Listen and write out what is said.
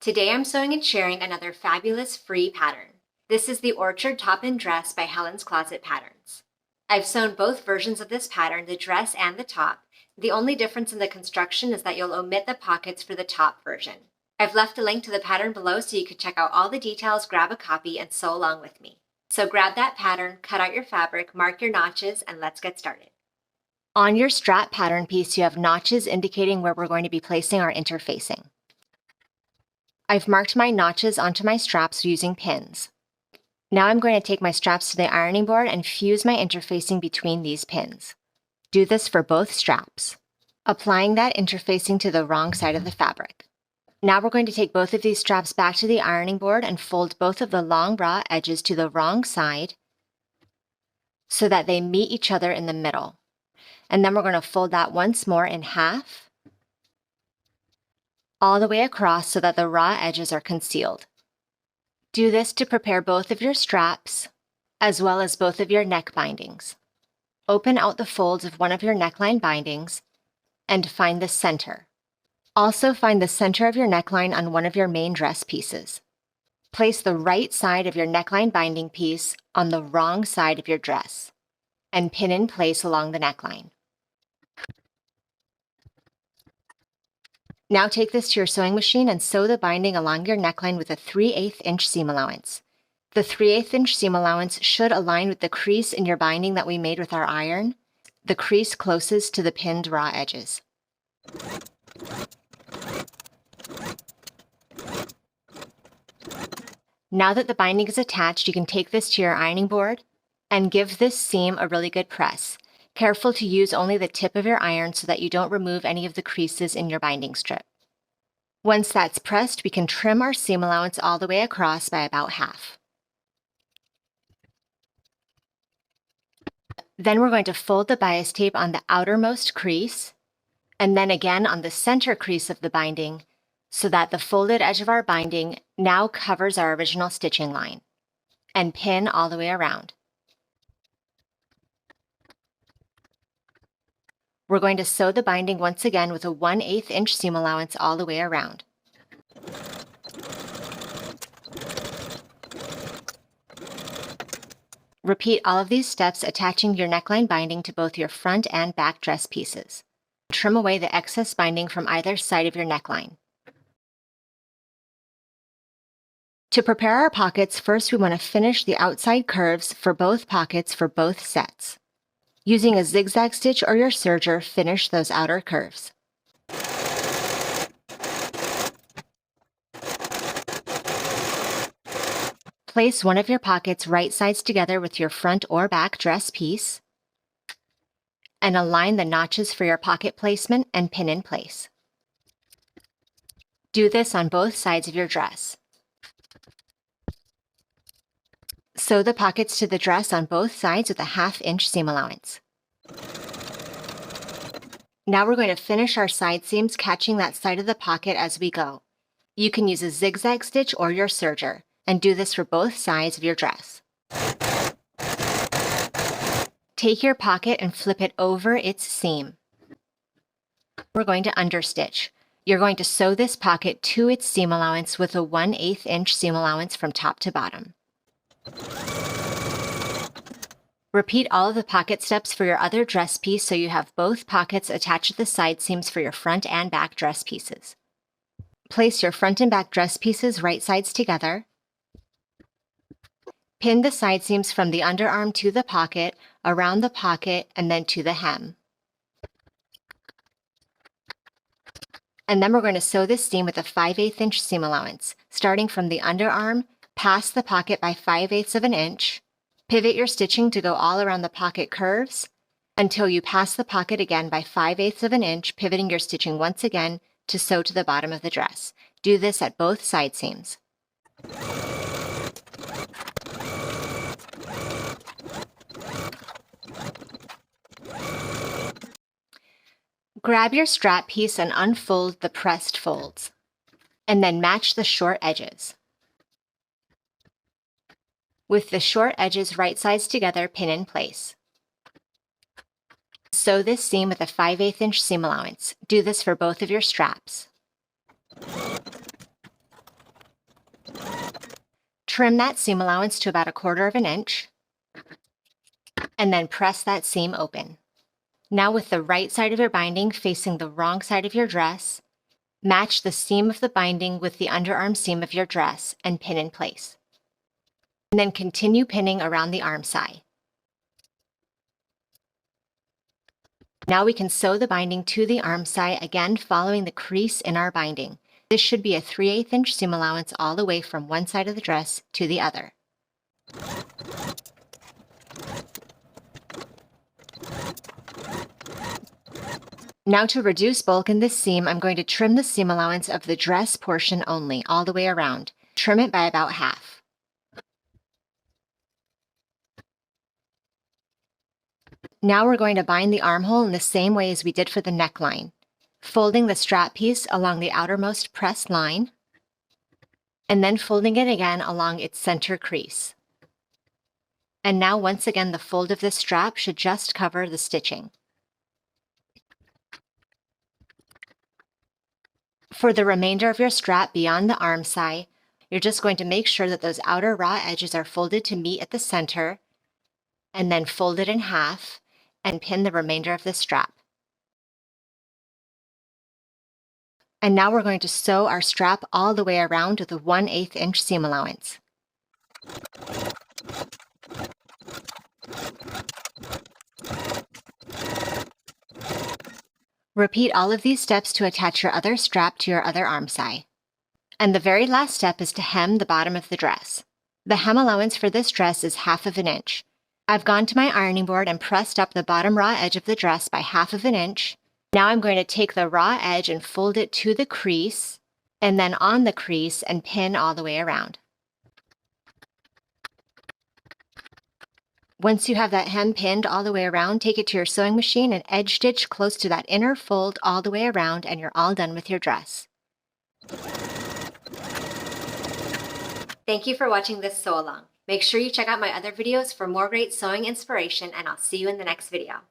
Today I'm sewing and sharing another fabulous free pattern. This is the Orchard Top and Dress by Helen's Closet Patterns. I've sewn both versions of this pattern, the dress and the top. The only difference in the construction is that you'll omit the pockets for the top version. I've left a link to the pattern below so you can check out all the details, grab a copy, and sew along with me. So grab that pattern, cut out your fabric, mark your notches, and let's get started. On your strap pattern piece, you have notches indicating where we're going to be placing our interfacing. I've marked my notches onto my straps using pins. Now I'm going to take my straps to the ironing board and fuse my interfacing between these pins. Do this for both straps, applying that interfacing to the wrong side of the fabric. Now we're going to take both of these straps back to the ironing board and fold both of the long raw edges to the wrong side so that they meet each other in the middle. And then we're going to fold that once more in half, all the way across so that the raw edges are concealed. Do this to prepare both of your straps, as well as both of your neck bindings. Open out the folds of one of your neckline bindings and find the center. Also find the center of your neckline on one of your main dress pieces. Place the right side of your neckline binding piece on the wrong side of your dress and pin in place along the neckline. Now take this to your sewing machine and sew the binding along your neckline with a 3/8 inch seam allowance. The 3/8 inch seam allowance should align with the crease in your binding that we made with our iron, the crease closest to the pinned raw edges. Now that the binding is attached, you can take this to your ironing board and give this seam a really good press. Careful to use only the tip of your iron so that you don't remove any of the creases in your binding strip. Once that's pressed, we can trim our seam allowance all the way across by about half. Then we're going to fold the bias tape on the outermost crease and then again on the center crease of the binding so that the folded edge of our binding now covers our original stitching line, and pin all the way around. We're going to sew the binding once again with a 1/8 inch seam allowance all the way around. Repeat all of these steps, attaching your neckline binding to both your front and back dress pieces. Trim away the excess binding from either side of your neckline. To prepare our pockets, first we want to finish the outside curves for both pockets for both sets. Using a zigzag stitch or your serger, finish those outer curves. Place one of your pockets right sides together with your front or back dress piece, and align the notches for your pocket placement and pin in place. Do this on both sides of your dress. Sew the pockets to the dress on both sides with a 1/2 inch seam allowance. Now we're going to finish our side seams, catching that side of the pocket as we go. You can use a zigzag stitch or your serger, and do this for both sides of your dress. Take your pocket and flip it over its seam. We're going to understitch. You're going to sew this pocket to its seam allowance with a 1/8 inch seam allowance from top to bottom. Repeat all of the pocket steps for your other dress piece so you have both pockets attached to the side seams for your front and back dress pieces. Place your front and back dress pieces right sides together. Pin the side seams from the underarm to the pocket, around the pocket, and then to the hem. And then we're going to sew this seam with a 5/8 inch seam allowance, starting from the underarm, past the pocket by 5/8 of an inch. Pivot your stitching to go all around the pocket curves until you pass the pocket again by 5/8 of an inch, pivoting your stitching once again to sew to the bottom of the dress. Do this at both side seams. Grab your strap piece and unfold the pressed folds, and then match the short edges. With the short edges right sides together, pin in place. Sew this seam with a 5/8 inch seam allowance. Do this for both of your straps. Trim that seam allowance to about 1/4 inch, and then press that seam open. Now with the right side of your binding facing the wrong side of your dress, match the seam of the binding with the underarm seam of your dress and pin in place. And then continue pinning around the arm side. Now we can sew the binding to the arm side, again following the crease in our binding. This should be a 3/8 inch seam allowance all the way from one side of the dress to the other. Now to reduce bulk in this seam, I'm going to trim the seam allowance of the dress portion only, all the way around. Trim it by about half. Now we're going to bind the armhole in the same way as we did for the neckline, folding the strap piece along the outermost pressed line, and then folding it again along its center crease. And now once again, the fold of this strap should just cover the stitching. For the remainder of your strap beyond the arm side, you're just going to make sure that those outer raw edges are folded to meet at the center, and then fold it in half and pin the remainder of the strap. And now we're going to sew our strap all the way around with a 1/8 inch seam allowance. Repeat all of these steps to attach your other strap to your other arm side. And the very last step is to hem the bottom of the dress. The hem allowance for this dress is 1/2 inch. I've gone to my ironing board and pressed up the bottom raw edge of the dress by 1/2 inch. Now I'm going to take the raw edge and fold it to the crease, and then on the crease and pin all the way around. Once you have that hem pinned all the way around, take it to your sewing machine and edge stitch close to that inner fold all the way around, and you're all done with your dress. Thank you for watching this sew along. Make sure you check out my other videos for more great sewing inspiration, and I'll see you in the next video.